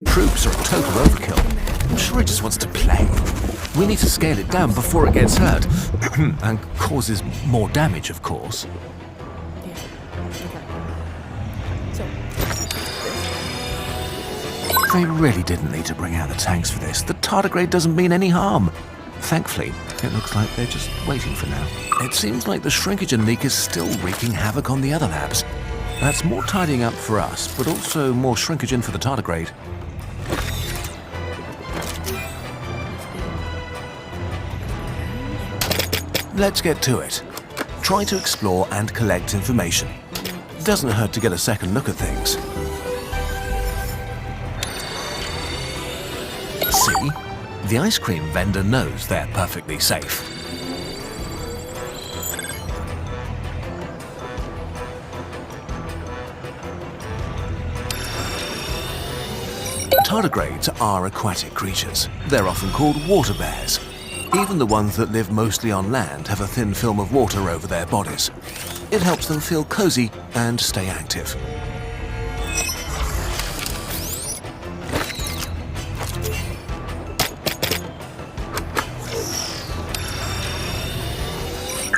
Troops are a total overkill. I'm sure he just wants to play. We need to scale it down before it gets hurt. And causes more damage, of course. They really didn't need to bring out the tanks for this. The tardigrade doesn't mean any harm. Thankfully, it looks like they're just waiting for now. It seems like the shrinkagen leak is still wreaking havoc on the other labs. That's more tidying up for us, but also more shrinkagen for the tardigrade. Let's get to it. Try to explore and collect information. Doesn't hurt to get a second look at things. See? The ice cream vendor knows they're perfectly safe. Tardigrades are aquatic creatures. They're often called water bears. Even the ones that live mostly on land have a thin film of water over their bodies. It helps them feel cozy and stay active.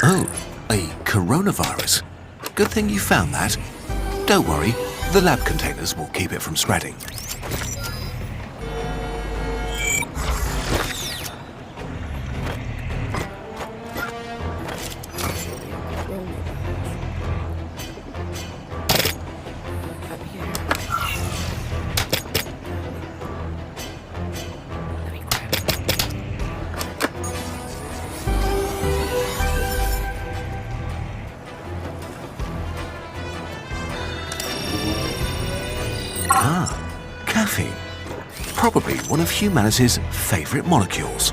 Oh, a coronavirus. Good thing you found that. Don't worry, the lab containers will keep it from spreading. Caffeine. Probably one of humanity's favorite molecules.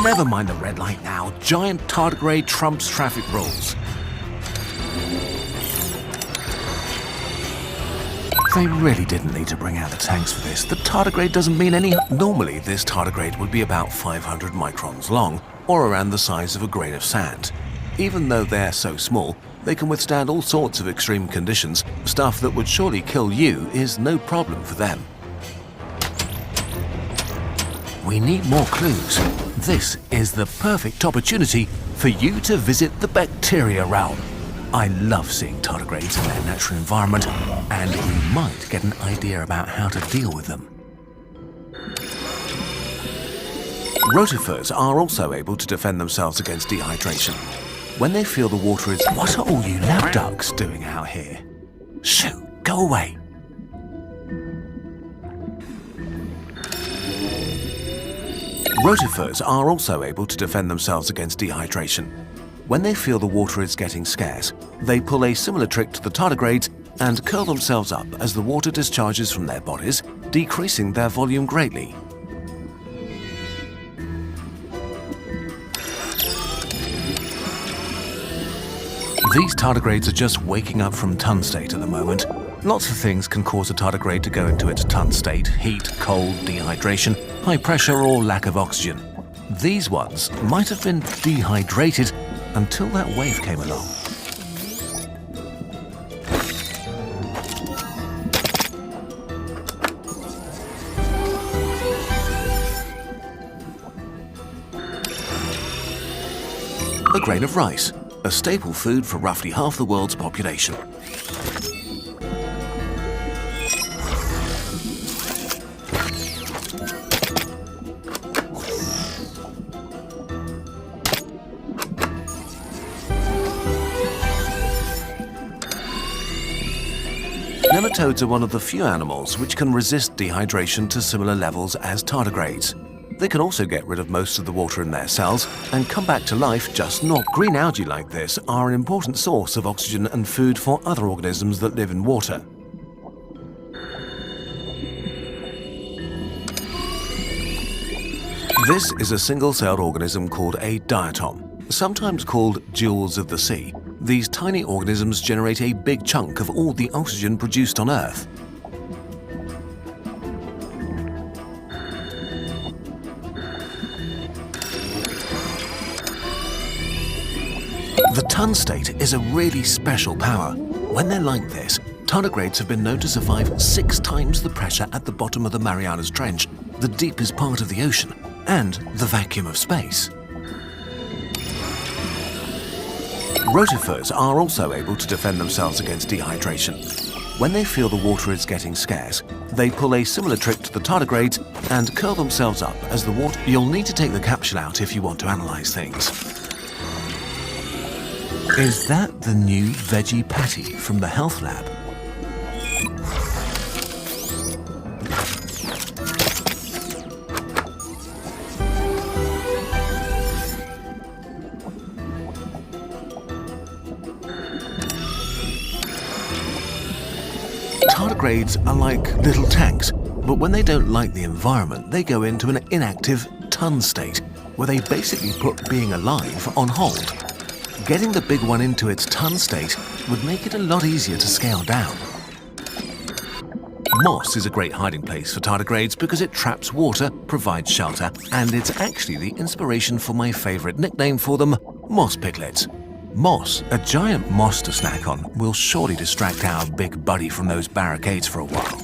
Never mind the red light now. Giant tardigrade trumps traffic rules. They really didn't need to bring out the tanks for this. The tardigrade doesn't mean any... Normally, this tardigrade would be about 500 microns long, or around the size of a grain of sand. Even though they're so small, they can withstand all sorts of extreme conditions. Stuff that would surely kill you is no problem for them. We need more clues. This is the perfect opportunity for you to visit the bacteria realm. I love seeing tardigrades in their natural environment, and you might get an idea about how to deal with them. Rotifers are also able to defend themselves against dehydration. When they feel the water is... What are all you lab ducks doing out here? Shoo, go away. Rotifers are also able to defend themselves against dehydration. When they feel the water is getting scarce, they pull a similar trick to the tardigrades and curl themselves up as the water discharges from their bodies, decreasing their volume greatly. These tardigrades are just waking up from tun state at the moment. Lots of things can cause a tardigrade to go into its tun state: heat, cold, dehydration, high pressure, or lack of oxygen. These ones might have been dehydrated until that wave came along. A grain of rice, a staple food for roughly half the world's population. Nematodes are one of the few animals which can resist dehydration to similar levels as tardigrades. They can also get rid of most of the water in their cells and come back to life just not. Green algae like this are an important source of oxygen and food for other organisms that live in water. This is a single-celled organism called a diatom, sometimes called jewels of the sea. These tiny organisms generate a big chunk of all the oxygen produced on Earth. The ton state is a really special power. When they're like this, tardigrades have been known to survive 6 times the pressure at the bottom of the Marianas Trench, the deepest part of the ocean, and the vacuum of space. Rotifers are also able to defend themselves against dehydration. When they feel the water is getting scarce, they pull a similar trick to the tardigrades and curl themselves up as the water. You'll need to take the capsule out if you want to analyze things. Is that the new veggie patty from the health lab? Tardigrades are like little tanks, but when they don't like the environment, they go into an inactive ton state, where they basically put being alive on hold. Getting the big one into its ton state would make it a lot easier to scale down. Moss is a great hiding place for tardigrades because it traps water, provides shelter, and it's actually the inspiration for my favorite nickname for them, moss piglets. Moss, a giant moss to snack on, will surely distract our big buddy from those barricades for a while.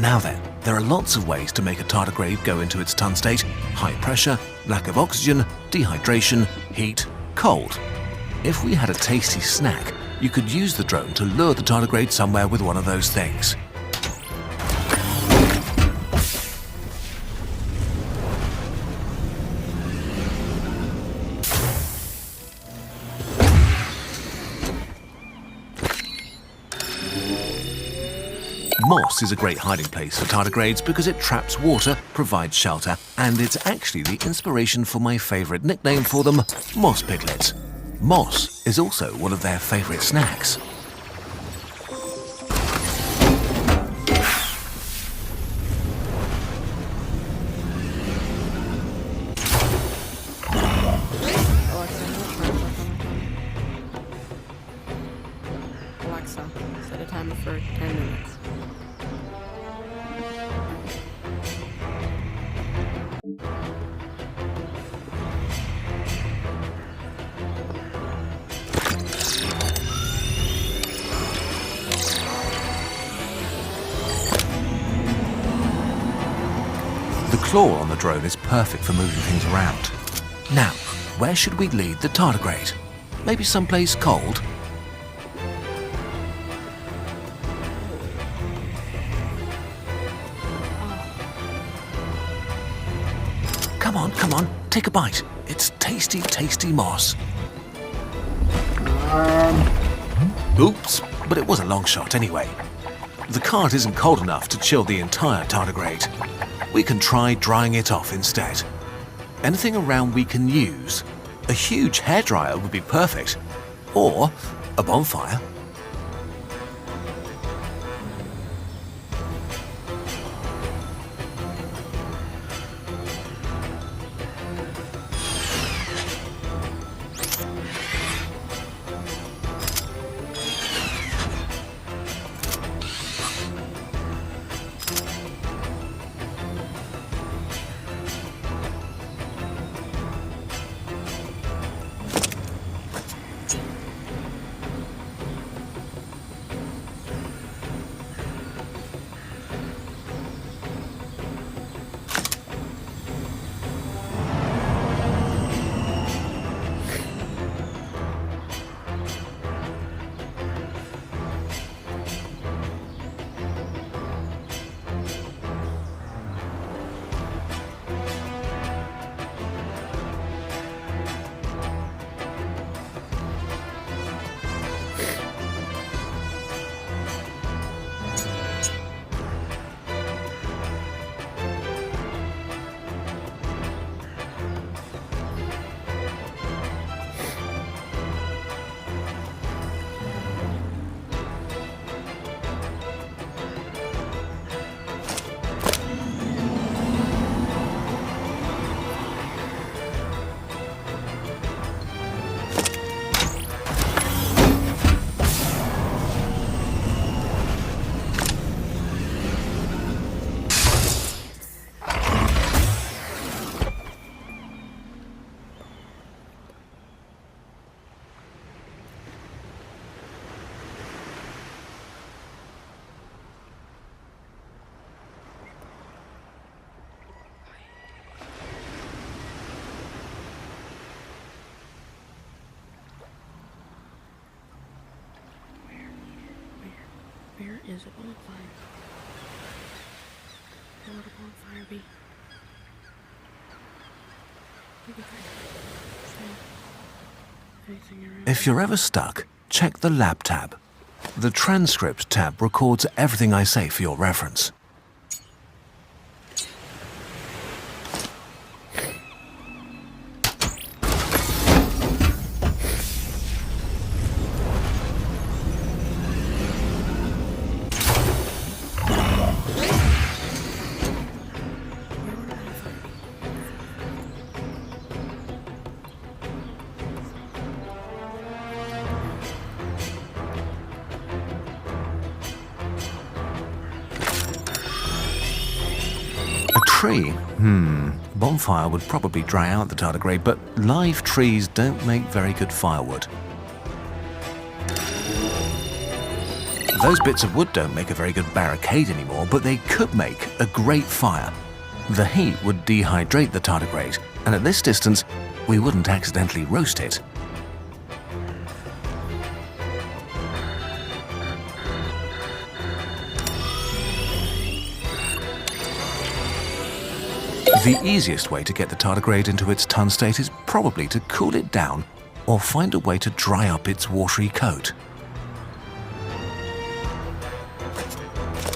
Now then, there are lots of ways to make a tardigrade go into its ton state: high pressure, lack of oxygen, dehydration, heat, cold. If we had a tasty snack, you could use the drone to lure the tardigrade somewhere with one of those things. Moss is a great hiding place for tardigrades because it traps water, provides shelter, and it's actually the inspiration for my favorite nickname for them, moss piglets. Moss is also one of their favorite snacks. Alexa, set a timer for 10 minutes. The claw on the drone is perfect for moving things around. Now, where should we lead the tardigrade? Maybe someplace cold? Come on, take a bite. It's tasty, tasty moss. Oops, but it was a long shot anyway. The cart isn't cold enough to chill the entire tardigrade. We can try drying it off instead. Anything around we can use. A huge hairdryer would be perfect. Or a bonfire. Is a bonfire? Where would a bonfire be? Anything around? If you're ever stuck, check the Lab tab. The Transcript tab records everything I say for your reference. Tree? Bonfire would probably dry out the tardigrade, but live trees don't make very good firewood. Those bits of wood don't make a very good barricade anymore, but they could make a great fire. The heat would dehydrate the tardigrade, and at this distance, we wouldn't accidentally roast it. The easiest way to get the tardigrade into its tun state is probably to cool it down or find a way to dry up its watery coat.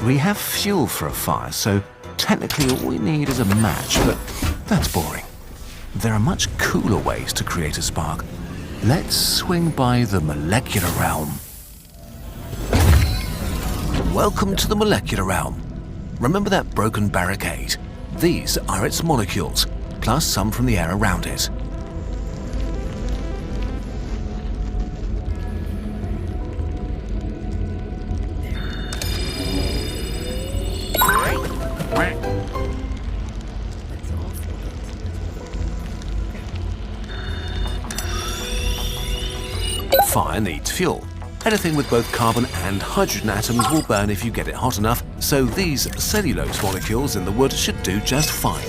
We have fuel for a fire, so technically all we need is a match, but that's boring. There are much cooler ways to create a spark. Let's swing by the molecular realm. Welcome to the molecular realm. Remember that broken barricade? These are its molecules, plus some from the air around it. Fire needs fuel. Anything with both carbon and hydrogen atoms will burn if you get it hot enough, so these cellulose molecules in the wood should do just fine.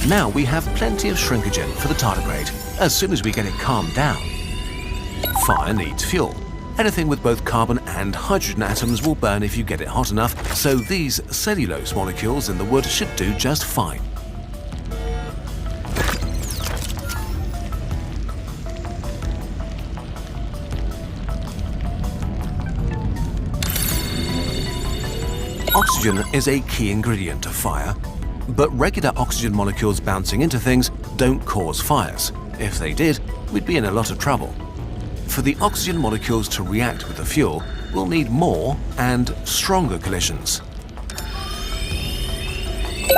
Now we have plenty of shrinkogen for the tardigrade, as soon as we get it calmed down. Fire needs fuel. Anything with both carbon and hydrogen atoms will burn if you get it hot enough, so these cellulose molecules in the wood should do just fine. Oxygen is a key ingredient of fire, but regular oxygen molecules bouncing into things don't cause fires. If they did, we'd be in a lot of trouble. For the oxygen molecules to react with the fuel, we'll need more and stronger collisions.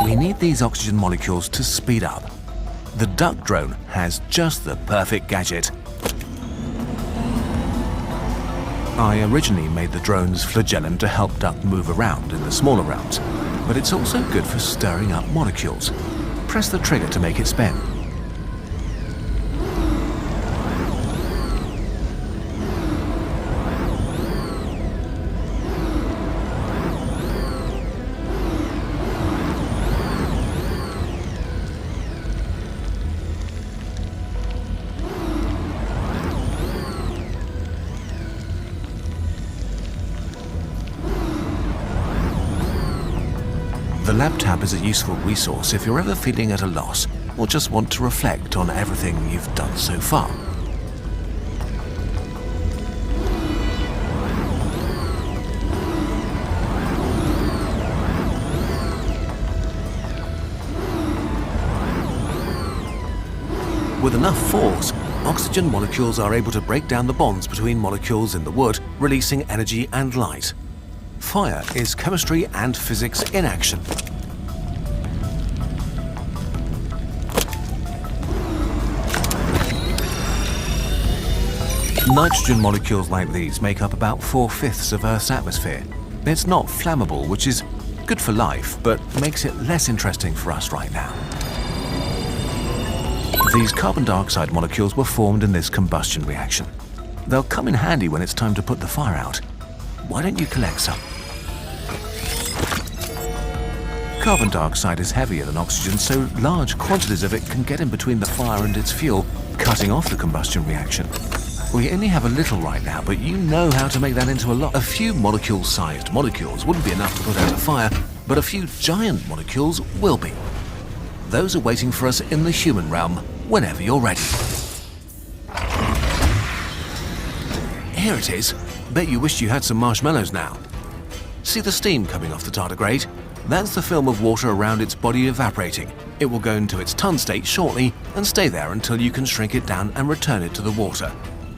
We need these oxygen molecules to speed up. The duck drone has just the perfect gadget. I originally made the drone's flagellum to help duck move around in the smaller realms, but it's also good for stirring up molecules. Press the trigger to make it spin. The Lab tab is a useful resource if you're ever feeling at a loss or just want to reflect on everything you've done so far. With enough force, oxygen molecules are able to break down the bonds between molecules in the wood, releasing energy and light. Fire is chemistry and physics in action. Nitrogen molecules like these make up about 4/5 of Earth's atmosphere. It's not flammable, which is good for life, but makes it less interesting for us right now. These carbon dioxide molecules were formed in this combustion reaction. They'll come in handy when it's time to put the fire out. Why don't you collect some? Carbon dioxide is heavier than oxygen, so large quantities of it can get in between the fire and its fuel, cutting off the combustion reaction. We only have a little right now, but you know how to make that into a lot. A few molecule-sized molecules wouldn't be enough to put out a fire, but a few giant molecules will be. Those are waiting for us in the human realm whenever you're ready. Here it is. Bet you wished you had some marshmallows now. See the steam coming off the tardigrade? That's the film of water around its body evaporating. It will go into its ton state shortly and stay there until you can shrink it down and return it to the water.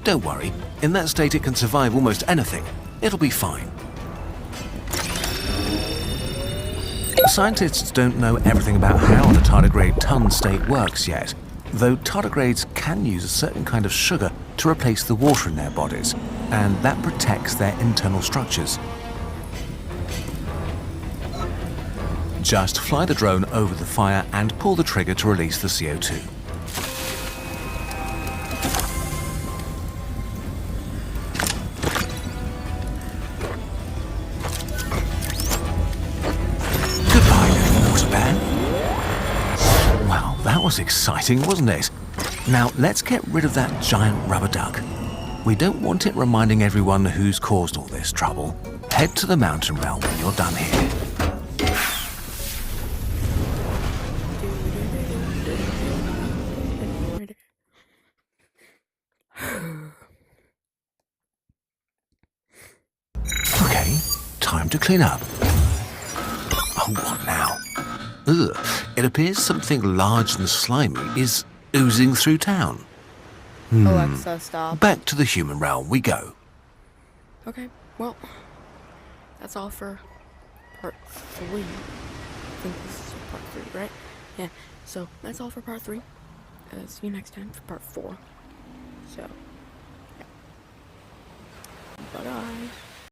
Don't worry, in that state it can survive almost anything. It'll be fine. Scientists don't know everything about how the tardigrade ton state works yet, though tardigrades can use a certain kind of sugar to replace the water in their bodies, and that protects their internal structures. Just fly the drone over the fire and pull the trigger to release the CO2. Goodbye, little water bear. Well, that was exciting, wasn't it? Now, let's get rid of that giant rubber duck. We don't want it reminding everyone who's caused all this trouble. Head to the mountain realm when you're done here. Okay, time to clean up. Oh, what now? Ugh, it appears something large and slimy is oozing through town. Alexa, stop. Back to the human realm we go. Okay, well, that's all for part 3. I think this is part 3, right? Yeah, so that's all for part 3. See you next time for part 4. So, yeah. Bye-bye.